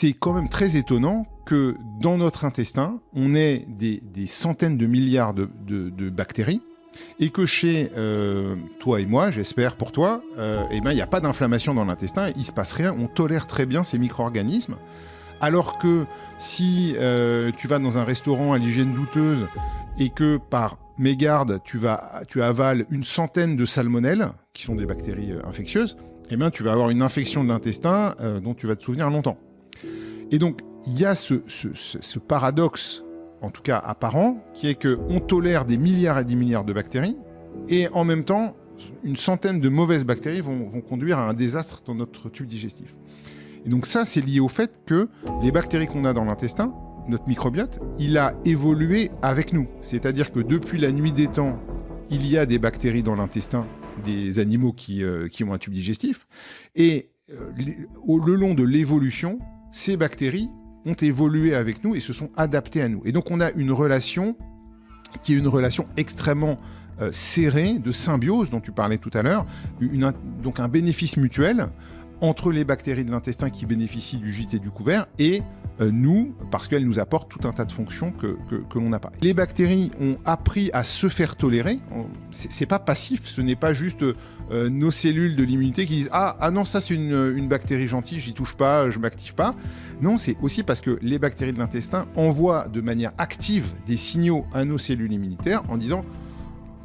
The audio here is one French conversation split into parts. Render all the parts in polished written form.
C'est quand même très étonnant que dans notre intestin, on ait des centaines de milliards de bactéries et que chez toi et moi, j'espère pour toi, il n'y a pas d'inflammation dans l'intestin, il ne se passe rien, on tolère très bien ces micro-organismes. Alors que si tu vas dans un restaurant à l'hygiène douteuse et que par mégarde, tu avales une centaine de salmonelles, qui sont des bactéries infectieuses, tu vas avoir une infection de l'intestin dont tu vas te souvenir longtemps. Et donc, il y a ce paradoxe, en tout cas apparent, qui est qu'on tolère des milliards et des milliards de bactéries, et en même temps, une centaine de mauvaises bactéries vont conduire à un désastre dans notre tube digestif. Et donc ça, c'est lié au fait que les bactéries qu'on a dans l'intestin, notre microbiote, il a évolué avec nous. C'est-à-dire que depuis la nuit des temps, il y a des bactéries dans l'intestin des animaux qui ont un tube digestif, et le long de l'évolution, ces bactéries ont évolué avec nous et se sont adaptées à nous. Et donc on a une relation qui est une relation extrêmement serrée, de symbiose dont tu parlais tout à l'heure, donc un bénéfice mutuel entre les bactéries de l'intestin qui bénéficient du gîte et du couvert et nous, parce qu'elles nous apportent tout un tas de fonctions que l'on n'a pas. Les bactéries ont appris à se faire tolérer. C'est pas passif, ce n'est pas juste nos cellules de l'immunité qui disent ah non, ça c'est une bactérie gentille, j'y touche pas, je m'active pas. Non, c'est aussi parce que les bactéries de l'intestin envoient de manière active des signaux à nos cellules immunitaires en disant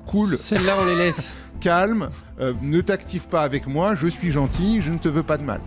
cool, celles-là on les laisse. Calme, ne t'active pas avec moi, je suis gentil, je ne te veux pas de mal.